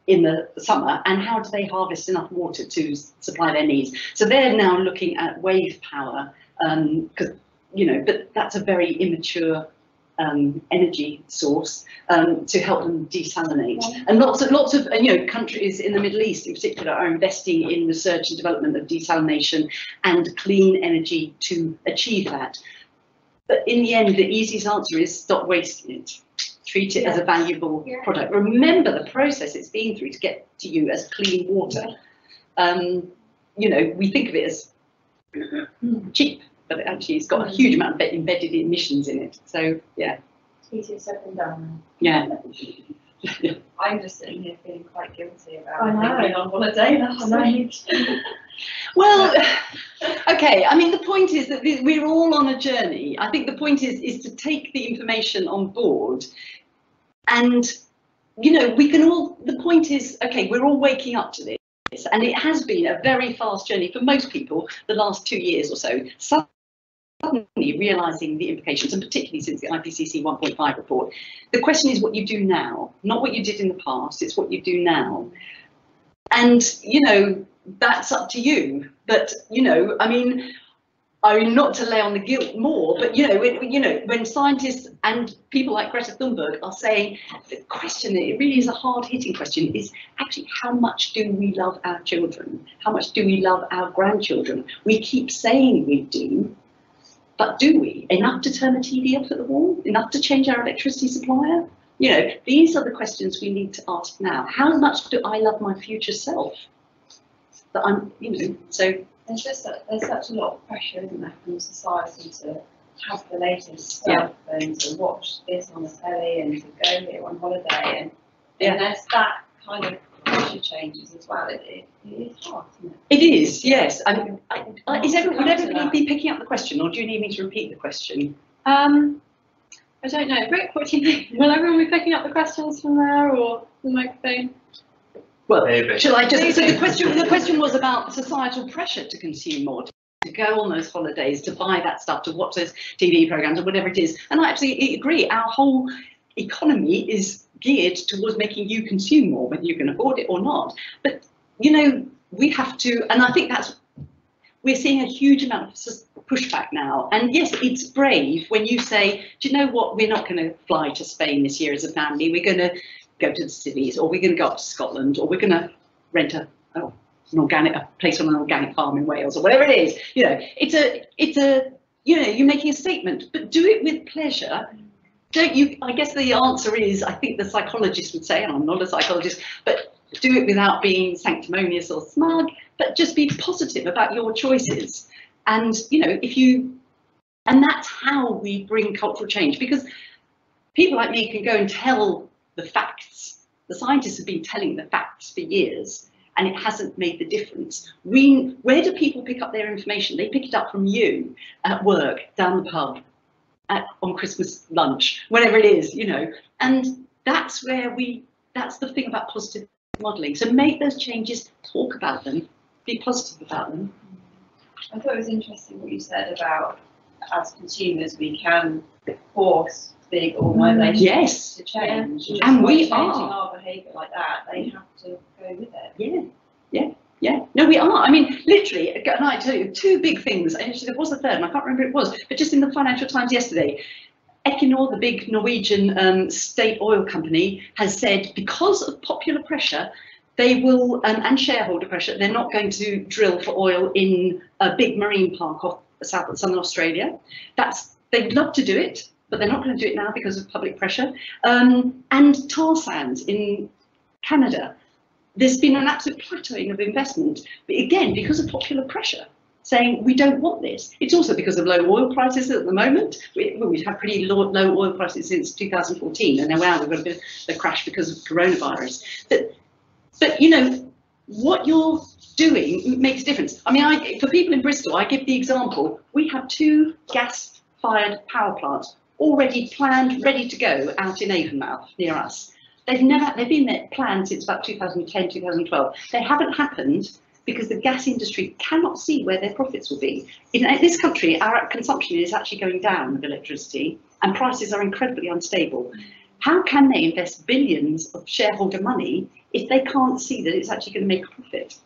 in the summer, and how do they harvest enough water to supply their needs? So they're now looking at wave power, because, but that's a very immature energy source to help them desalinate. And lots of countries in the Middle East in particular are investing in research and development of desalination and clean energy to achieve that. But in the end, the easiest answer is stop wasting it. Treat it as a valuable product. Remember the process it's been through to get to you as clean water. We think of it as cheap, but actually it's got a huge amount of embedded emissions in it. So yeah. It's easier said than done. Yeah. I'm just sitting here feeling quite guilty about being on holiday last week. Well, okay. I mean, the point is that we're all on a journey. I think the point is to take the information on board, and we can all. The point is, okay, we're all waking up to and it has been a very fast journey for most people the last 2 years or so, suddenly realising the implications, and particularly since the IPCC 1.5 report. The question is what you do now, not what you did in the past, it's what you do now. And, you know, that's up to you. But, you know, I mean, not to lay on the guilt more, but you know, when scientists and people like Greta Thunberg are saying the question, it really is a hard-hitting question, is actually how much do we love our children? How much do we love our grandchildren? We keep saying we do, but do we? Enough to turn the TV off at the wall? Enough to change our electricity supplier? You know, these are the questions we need to ask now. How much do I love my future self? That I'm, you know, so. There's such a lot of pressure, isn't there, from society to have the latest stuff and to watch this on the telly and to go here on holiday, and unless that kind of pressure changes as well, it is hard, isn't it? It is, yes. Would everybody be picking up the question, or do you need me to repeat the question? I don't know. Rick, what do you think? Will everyone be picking up the questions from there or the microphone? Well, shall I just? So the question was about societal pressure to consume more, to go on those holidays, to buy that stuff, to watch those TV programs or whatever it is. And I absolutely agree. Our whole economy is geared towards making you consume more, whether you can afford it or not. But you know, we have to, and I think we're seeing a huge amount of pushback now. And yes, it's brave when you say, do you know what? We're not going to fly to Spain this year as a family. We're going to go to the cities, or we're going to go up to Scotland, or we're going to rent a place on an organic farm in Wales, or whatever it is. You know, it's a you know, you're making a statement, but do it with pleasure. Don't you? I guess the answer is, I think the psychologist would say, and I'm not a psychologist, but do it without being sanctimonious or smug, but just be positive about your choices. And you know, and that's how we bring cultural change, because people like me can go and tell the facts. The scientists have been telling the facts for years, and it hasn't made the difference. Where do people pick up their information? They pick it up from you at work, down the pub, on Christmas lunch, whatever it is, you know. And that's the thing about positive modelling. So make those changes, talk about them, be positive about them. I thought it was interesting what you said about, as consumers, we can force big organisations to change. And we changing are. Our behaviour like that, they have to go with it. Yeah. No, we are. I mean, literally, and I tell you, two big things. Actually, there was a third, and I can't remember who it was, but just in the Financial Times yesterday, Equinor, the big Norwegian state oil company, has said because of popular pressure, they will, and shareholder pressure, they're not going to drill for oil in a big marine park off southern Australia. They'd love to do it, but they're not going to do it now because of public pressure. And tar sands in Canada, there's been an absolute plateauing of investment, but again, because of popular pressure, saying we don't want this. It's also because of low oil prices at the moment. We've had pretty low oil prices since 2014, and now we've got a bit of a crash because of coronavirus. But you know, what you're doing makes a difference. I mean, for people in Bristol, I give the example, we have 2 gas-fired power plants already planned, ready to go out in Avon near us. They've been there planned since about 2010, 2012. They haven't happened because the gas industry cannot see where their profits will be. In this country, our consumption is actually going down of electricity, and prices are incredibly unstable. How can they invest billions of shareholder money if they can't see that it's actually going to make a profit?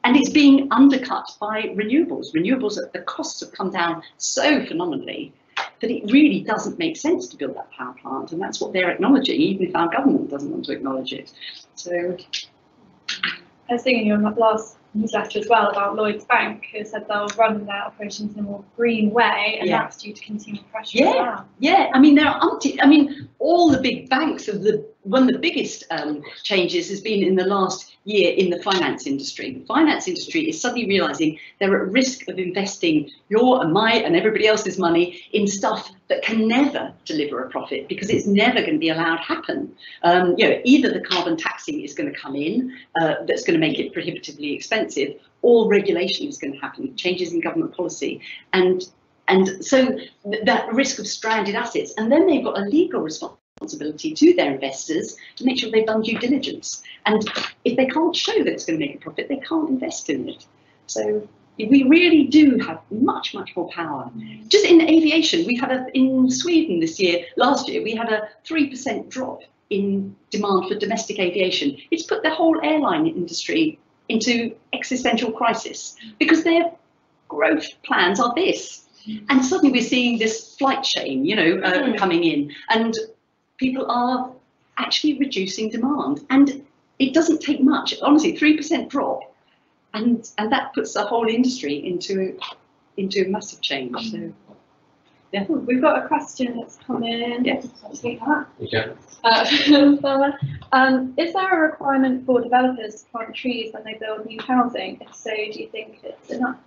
And it's being undercut by renewables. Renewables, the costs have come down so phenomenally that it really doesn't make sense to build that power plant, and that's what they're acknowledging, even if our government doesn't want to acknowledge it. So, I was thinking in your last newsletter as well about Lloyds Bank, who said they'll run their operations in a more green way, and that's due to consumer pressure as well. Yeah, I mean, there are all the big banks one of the biggest changes has been in the last year in the finance industry. The finance industry is suddenly realising they're at risk of investing your and my and everybody else's money in stuff that can never deliver a profit, because it's never going to be allowed to happen. You know, either the carbon taxing is going to come in, that's going to make it prohibitively expensive, or regulation is going to happen, changes in government policy, and so that risk of stranded assets, and then they've got a legal responsibility responsibility to their investors to make sure they've done due diligence. And if they can't show that it's going to make a profit, they can't invest in it. So we really do have much, much more power. Just in aviation, we had in Sweden last year, we had a 3% drop in demand for domestic aviation. It's put the whole airline industry into existential crisis because their growth plans are this. And suddenly we're seeing this flight shame, coming in, and people are actually reducing demand. And it doesn't take much, honestly, 3% drop, and that puts the whole industry into a massive change. So, yeah. We've got a question that's come in. Yeah. Let's take that. Okay. Is there a requirement for developers to plant trees when they build new housing? If so, do you think it's enough?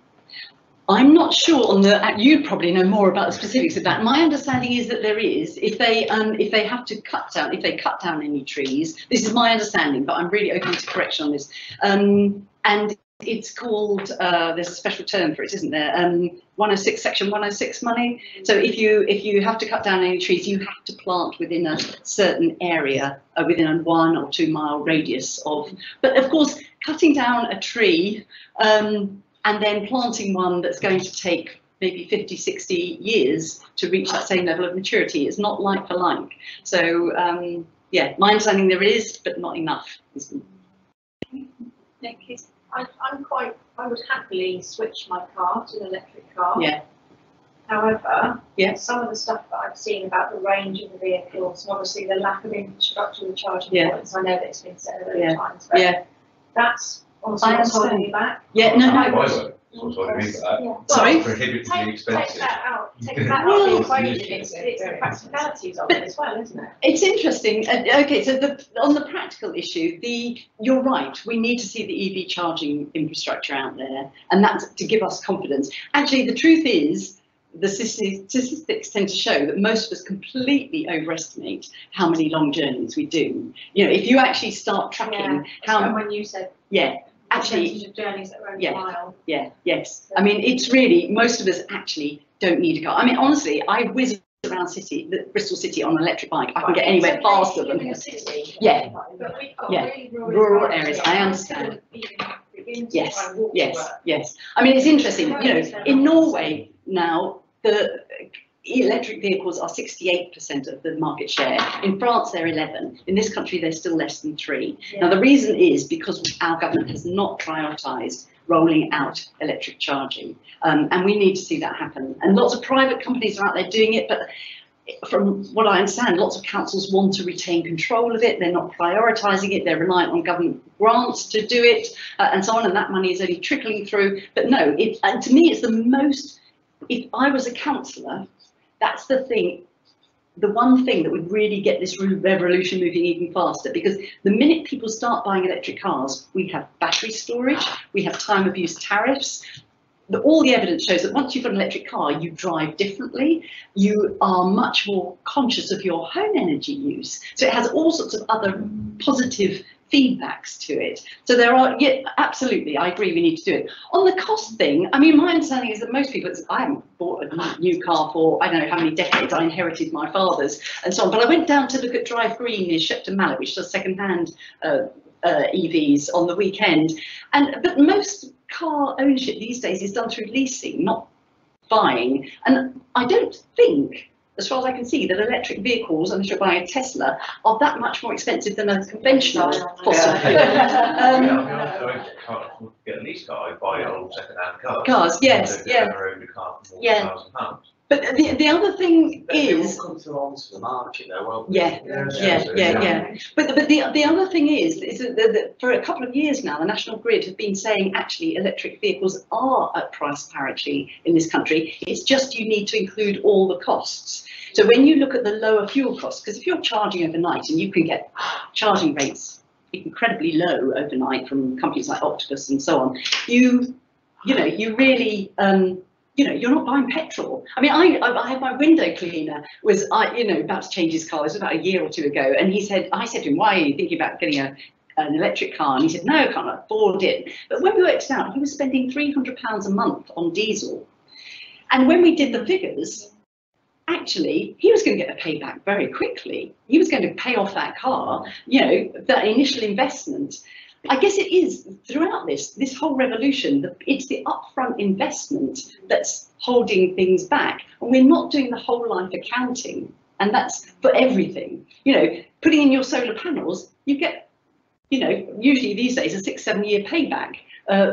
I'm not sure on you probably know more about the specifics of that. My understanding is that there is, if they have to cut down any trees, this is my understanding, but I'm really open to correction on this. And it's called, there's a special term for it, isn't there? 106, section 106 money. So if you have to cut down any trees, you have to plant within a certain area, within a 1 or 2 mile radius of, but of course, cutting down a tree, and then planting one that's going to take maybe 50, 60 years to reach that same level of maturity is not like for like. So, yeah, my understanding there is, but not enough. Nikki? I would happily switch my car to an electric car. Yeah. However, Yeah. some of the stuff that I've seen about the range of the vehicles, and obviously the lack of infrastructure with charging points, I know that it's been said a lot of times, but that's honestly what's holding me back. Yeah, no. Sorry? Prohibitively expensive. Take that out of the equation. It's the practicalities of it as well, isn't it? It's interesting. Okay, so on the practical issue, you're right. We need to see the EV charging infrastructure out there, and that's to give us confidence. Actually, the truth is, the statistics tend to show that most of us completely overestimate how many long journeys we do. If you actually start tracking how. When you said. Yeah. Actually, percentage of journeys that are only a mile. Yes. I mean, it's really, most of us actually don't need a car. I mean, honestly, I whiz around Bristol City on an electric bike. I can get anywhere faster than a city. Yeah. But we've got really rural areas. I understand. Yes. I mean, it's interesting. In Norway now, the electric vehicles are 68% of the market share. In France, they're 11. In this country, they're still less than 3. Yeah. Now, the reason is because our government has not prioritised rolling out electric charging, and we need to see that happen. And lots of private companies are out there doing it, but from what I understand, lots of councils want to retain control of it. They're not prioritising it. They're reliant on government grants to do it, and so on. And that money is only trickling through. But no, to me, it's the most. If I was a councillor, that's the one thing that would really get this revolution moving even faster, because the minute people start buying electric cars, we have battery storage, we have time of use tariffs. All the evidence shows that once you've got an electric car, you drive differently, you are much more conscious of your home energy use. So it has all sorts of other positive feedbacks to it. So there are, absolutely, I agree, we need to do it. On the cost thing, I mean, my understanding is that most people, I haven't bought a new car for, I don't know how many decades, I inherited my father's and so on, but I went down to look at Drive Green near Shepton Mallet, which does second-hand EVs on the weekend, but most car ownership these days is done through leasing, not buying, and I don't think, as far as I can see, that electric vehicles, unless you're buying a Tesla, are that much more expensive than a conventional fossil fuel. I can't get a lease car, I buy old second-hand cars. Cars, yes, yeah. Yeah. But the other thing is, come through onto the market though, won't yeah. But the other thing is that for a couple of years now, the National Grid have been saying actually electric vehicles are at price parity in this country. It's just you need to include all the costs. So when you look at the lower fuel costs, because if you're charging overnight and you can get charging rates incredibly low overnight from companies like Octopus and so on, you really. You're not buying petrol. I mean, I had my window cleaner about to change his car. It was about a year or two ago, and I said to him, "Why are you thinking about getting an electric car?" And he said, "No, I can't afford it." But when we worked it out, he was spending £300 a month on diesel. And when we did the figures, actually he was going to get the payback very quickly. He was going to pay off that car, you know, that initial investment. I guess it is throughout this whole revolution, it's the upfront investment that's holding things back, and we're not doing the whole life accounting, and that's for everything. You know, putting in your solar panels, you get, you know, usually these days a 6-7 year payback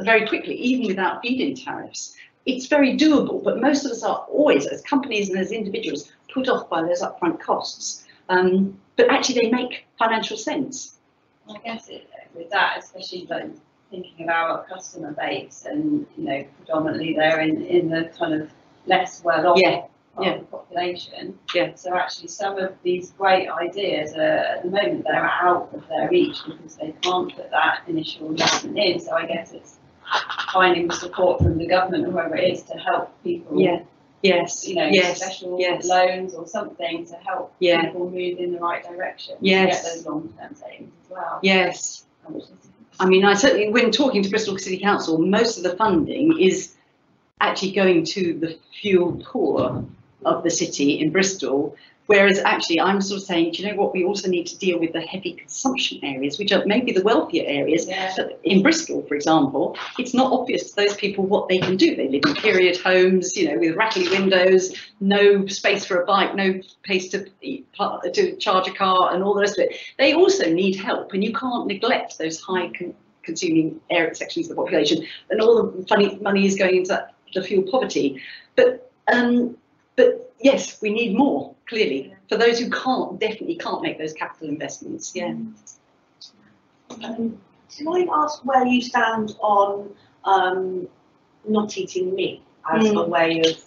very quickly, even without feed-in tariffs. It's very doable, but most of us are always, as companies and as individuals, put off by those upfront costs. But actually, they make financial sense. I guess with that, especially like thinking about our customer base, and you know, predominantly they're in the kind of less well-off part of the population. Yeah. So actually, some of these great ideas at the moment they're out of their reach because they can't put that initial investment in. So I guess it's finding the support from the government or whoever it is to help people. Yeah. Yes. You know, yes. special yes. loans or something to help people move in the right direction. Yes. To get those long-term savings as well. Yes. I mean, I certainly, when talking to Bristol City Council, most of the funding is actually going to the fuel poor of the city in Bristol, whereas actually I'm sort of saying, do you know what, we also need to deal with the heavy consumption areas, which are maybe the wealthier areas. But in Bristol, for example, it's not obvious to those people what they can do. They live in period homes, you know, with rattly windows, no space for a bike, no place to charge a car and all the rest of it. They also need help, and you can't neglect those high consuming area sections of the population, and all the money is going into the fuel poverty. But yes, we need more, clearly, for those who definitely can't make those capital investments. Yeah. Can I ask where you stand on not eating meat as a way of,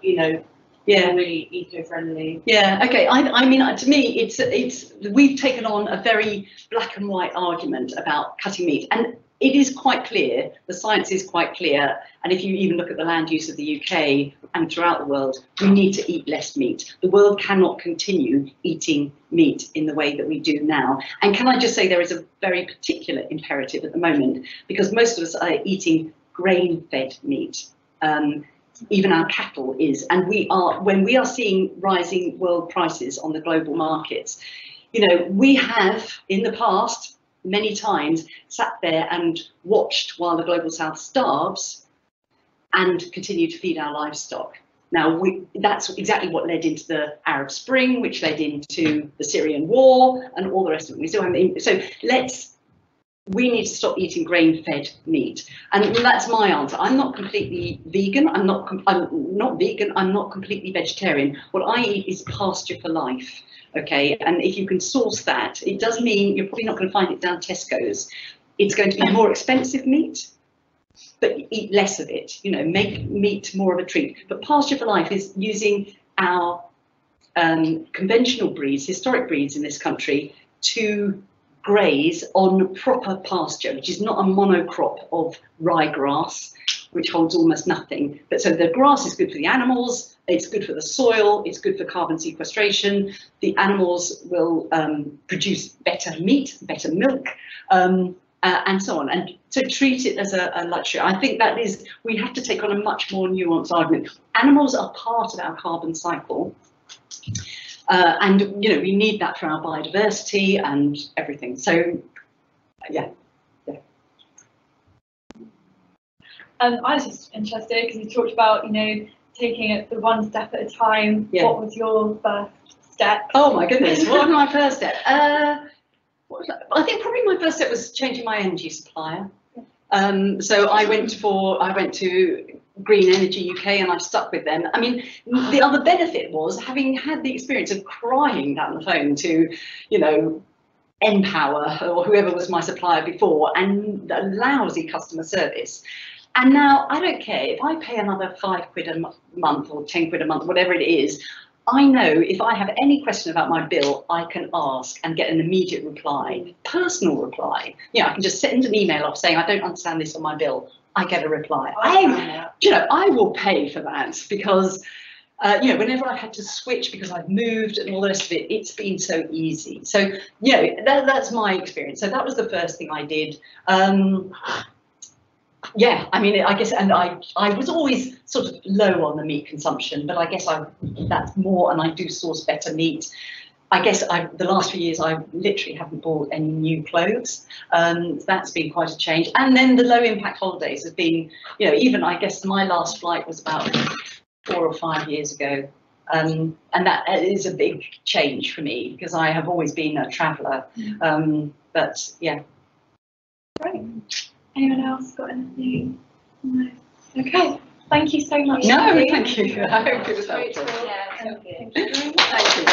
you know, really eco-friendly? Yeah. Okay. I mean, to me, it's we've taken on a very black and white argument about cutting meat, and it is quite clear. The science is quite clear, and if you even look at the land use of the UK and throughout the world, we need to eat less meat. The world cannot continue eating meat in the way that we do now. And can I just say, there is a very particular imperative at the moment, because most of us are eating grain-fed meat. Even our cattle is, and when we are seeing rising world prices on the global markets, you know, we have in the past many times sat there and watched while the global south starves and continue to feed our livestock. Now, that's exactly what led into the Arab Spring, which led into the Syrian war and all the rest of it. We still haven't. So we need to stop eating grain-fed meat, and that's my answer. I'm not completely vegan. I'm not vegan. I'm not completely vegetarian. What I eat is pasture for life. Okay, and if you can source that, it does mean you're probably not going to find it down Tesco's. It's going to be more expensive meat, but eat less of it. You know, make meat more of a treat. But pasture for life is using our conventional breeds, historic breeds in this country, to graze on proper pasture, which is not a monocrop of ryegrass, which holds almost nothing. But so the grass is good for the animals, it's good for the soil, it's good for carbon sequestration. The animals will produce better meat, better milk, and so on. And so treat it as a luxury. I think that is, we have to take on a much more nuanced argument. Animals are part of our carbon cycle. And you know, we need that for our biodiversity and everything. So, yeah. I was just interested because you talked about, you know, taking it the one step at a time. Yeah. What was your first step? Oh my goodness, what was my first step? I think probably my first step was changing my energy supplier. So I went to Green Energy UK, and I've stuck with them. I mean, the other benefit was having had the experience of crying down the phone to, you know, Empower or whoever was my supplier before, and a lousy customer service. And now I don't care if I pay another £5 a month or £10 a month, whatever it is. I know if I have any question about my bill, I can ask and get an immediate reply, personal reply. You know, I can just send an email off saying, I don't understand this on my bill. I get a reply. I will pay for that because, you know, whenever I've had to switch because I've moved and all the rest of it, it's been so easy. So, you know, that's my experience. So that was the first thing I did. Yeah, I mean, I guess, and I was always sort of low on the meat consumption, but I guess that's more, and I do source better meat. I guess the last few years I literally haven't bought any new clothes. That's been quite a change. And then the low impact holidays has been, you know, even I guess my last flight was about 4 or 5 years ago. And that is a big change for me because I have always been a traveller. But yeah. Great. Anyone else got anything? No. Okay. Thank you so much. No, Nikki. thank you. I hope it was helpful. Yeah, thank you. Thank you. Thank you.